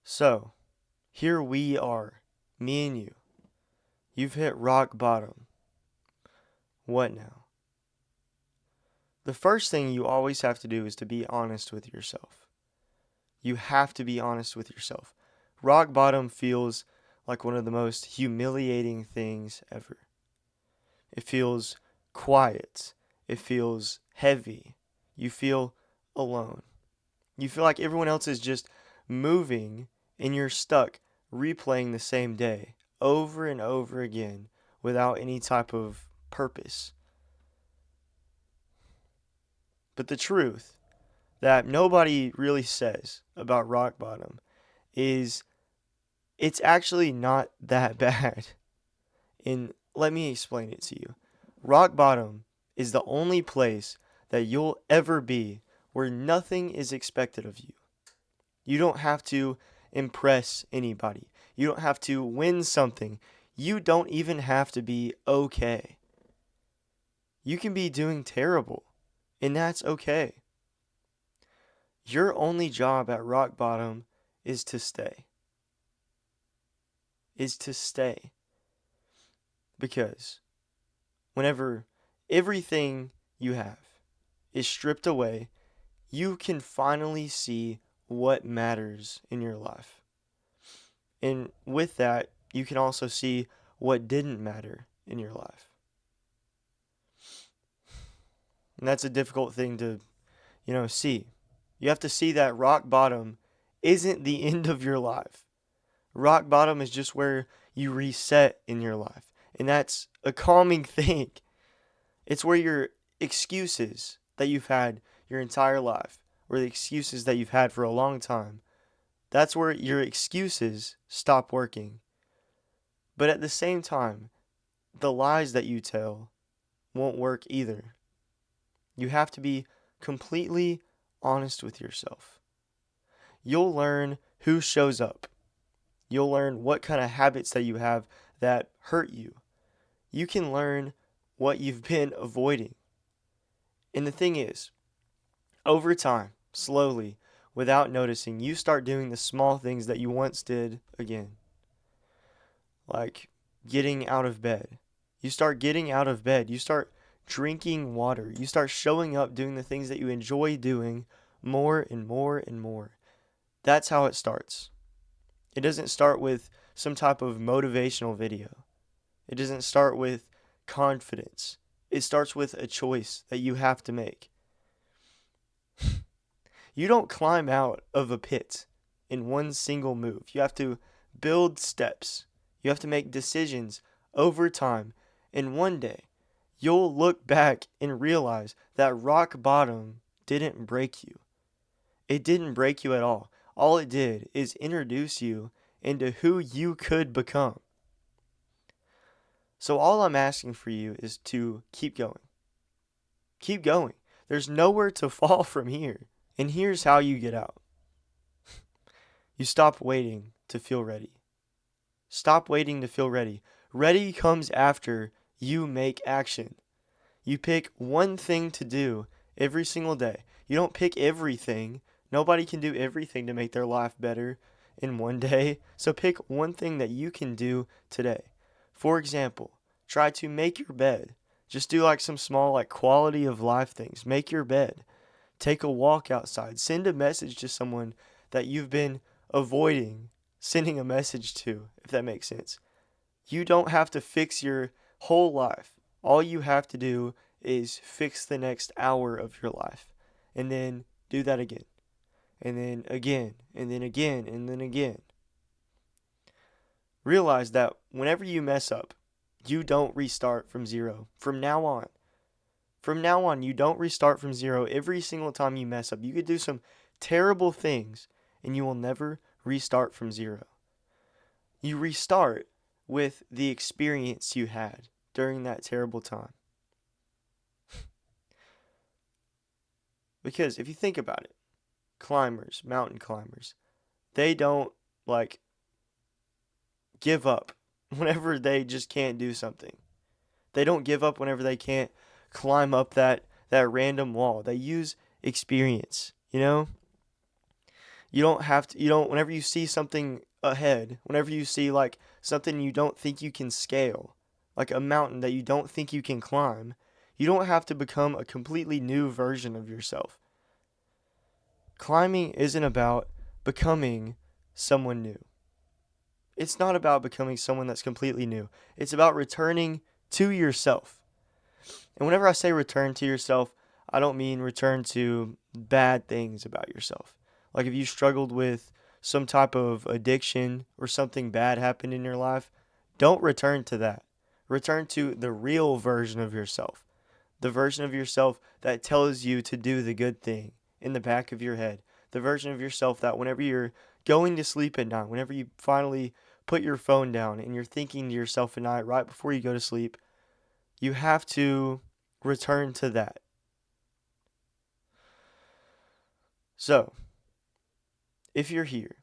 So, here we are, me and you. You've hit rock bottom. What now? The first thing you always have to do is to be honest with yourself. You have to be honest with yourself. Rock bottom feels like one of the most humiliating things ever. It feels quiet. It feels heavy. You feel alone. You feel like everyone else is just moving and you're stuck replaying the same day over and over again without any type of purpose. But the truth that nobody really says about rock bottom is it's actually not that bad. And let me explain it to you. Rock bottom is the only place that you'll ever be where nothing is expected of you. You don't have to impress anybody. You don't have to win something. You don't even have to be okay. You can be doing terrible, and that's okay. Your only job at rock bottom is to stay. Is to stay. Because whenever everything you have is stripped away, you can finally see what matters in your life. And with that, you can also see what didn't matter in your life. And that's a difficult thing to, see. You have to see that rock bottom isn't the end of your life. Rock bottom is just where you reset in your life. And that's a calming thing. It's where your excuses that you've had your entire life, or the excuses that you've had for a long time, that's where your excuses stop working. But at the same time, the lies that you tell won't work either. You have to be completely honest with yourself. You'll learn who shows up. You'll learn what kind of habits that you have that hurt you. You can learn what you've been avoiding. And the thing is, over time, slowly, without noticing, you start doing the small things that you once did again. Like getting out of bed. You start getting out of bed. You start drinking water. You start showing up doing the things that you enjoy doing more and more and more. That's how it starts. It doesn't start with some type of motivational video. It doesn't start with confidence. It starts with a choice that you have to make. You don't climb out of a pit in one single move. You have to build steps. You have to make decisions over time. And one day, you'll look back and realize that rock bottom didn't break you. It didn't break you at all. All it did is introduce you into who you could become. So all I'm asking for you is to keep going. Keep going. There's nowhere to fall from here. And here's how you get out. You stop waiting to feel ready. Stop waiting to feel ready. Ready comes after you make action. You pick one thing to do every single day. You don't pick everything. Nobody can do everything to make their life better in one day. So pick one thing that you can do today. For example, try to make your bed. Just do like some small like quality of life things. Make your bed. Take a walk outside. Send a message to someone that you've been avoiding sending a message to, if that makes sense. You don't have to fix your whole life. All you have to do is fix the next hour of your life. And then do that again. And then again. And then again. And then again. Realize that whenever you mess up, you don't restart from zero. From now on. From now on, you don't restart from zero every single time you mess up. You could do some terrible things and you will never restart from zero. You restart with the experience you had during that terrible time. Because if you think about it, climbers, mountain climbers, they don't like give up whenever they just can't do something. They don't give up whenever they can't climb up that random wall. They use experience, you know? You don't have to, whenever you see something ahead, whenever you see like something you don't think you can scale, like a mountain that you don't think you can climb, you don't have to become a completely new version of yourself. Climbing isn't about becoming someone new. It's not about becoming someone that's completely new. It's about returning to yourself. And whenever I say return to yourself, I don't mean return to bad things about yourself. Like if you struggled with some type of addiction or something bad happened in your life, don't return to that. Return to the real version of yourself. The version of yourself that tells you to do the good thing in the back of your head. The version of yourself that whenever you're going to sleep at night, whenever you finally put your phone down and you're thinking to yourself at night right before you go to sleep, you have to return to that. So, if you're here,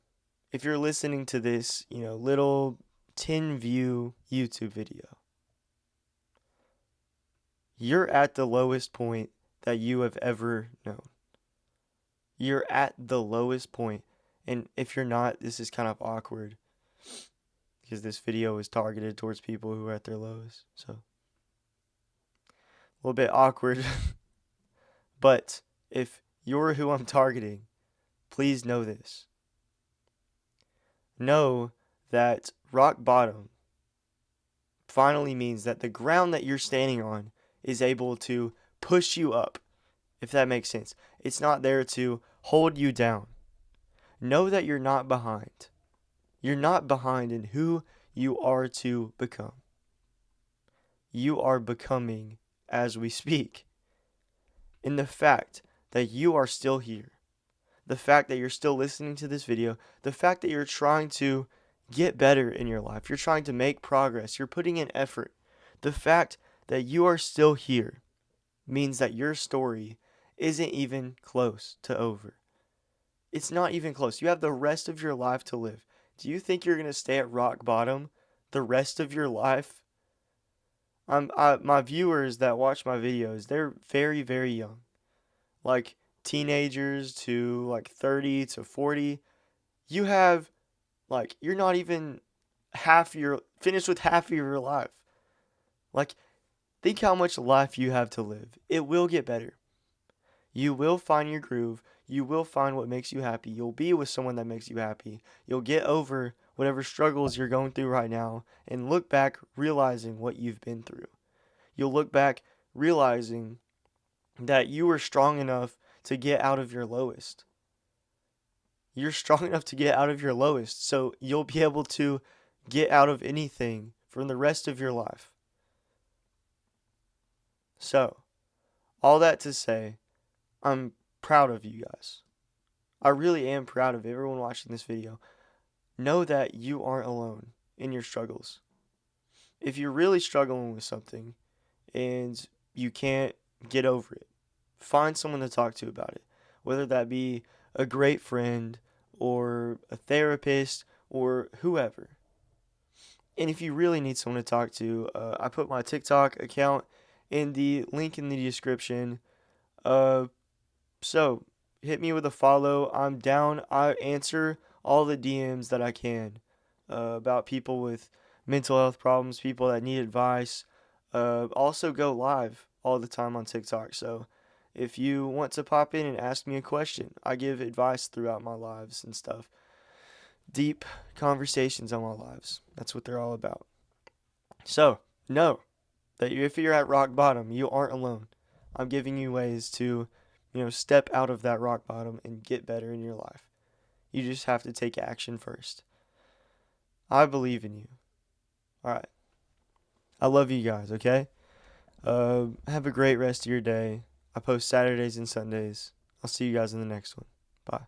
if you're listening to this, little 10 view YouTube video, you're at the lowest point that you have ever known. You're at the lowest point. And if you're not, this is kind of awkward because this video is targeted towards people who are at their lowest. So, a little bit awkward. But if you're who I'm targeting, please know this. Know that rock bottom finally means that the ground that you're standing on is able to push you up, if that makes sense. It's not there to hold you down. Know that you're not behind. You're not behind in who you are to become. You are becoming as we speak. In the fact that you are still here, the fact that you're still listening to this video, the fact that you're trying to get better in your life, you're trying to make progress, you're putting in effort, the fact that you are still here means that your story isn't even close to over. It's not even close. You have the rest of your life to live. Do you think you're going to stay at rock bottom the rest of your life? My viewers that watch my videos, they're very, very young. Like teenagers to like 30 to 40. You have, like, you're not even finished with half of your life. Like, think how much life you have to live. It will get better. You will find your groove. You will find what makes you happy. You'll be with someone that makes you happy. You'll get over whatever struggles you're going through right now and look back realizing what you've been through. You'll look back realizing that you were strong enough to get out of your lowest. You're strong enough to get out of your lowest, so you'll be able to get out of anything for the rest of your life. So, all that to say, I'm proud of you guys. I really am proud of everyone watching this video. Know that you aren't alone in your struggles. If you're really struggling with something and you can't get over it, find someone to talk to about it. Whether that be a great friend or a therapist or whoever. And if you really need someone to talk to, I put my TikTok account in the link in the description. So hit me with a follow. I'm down. I answer all the DMs that I can about people with mental health problems, people that need advice. Also go live all the time on TikTok. So if you want to pop in and ask me a question, I give advice throughout my lives and stuff. Deep conversations on my lives. That's what they're all about. So know that if you're at rock bottom, you aren't alone. I'm giving you ways to, step out of that rock bottom and get better in your life. You just have to take action first. I believe in you. All right. I love you guys, okay? Have a great rest of your day. I post Saturdays and Sundays. I'll see you guys in the next one. Bye.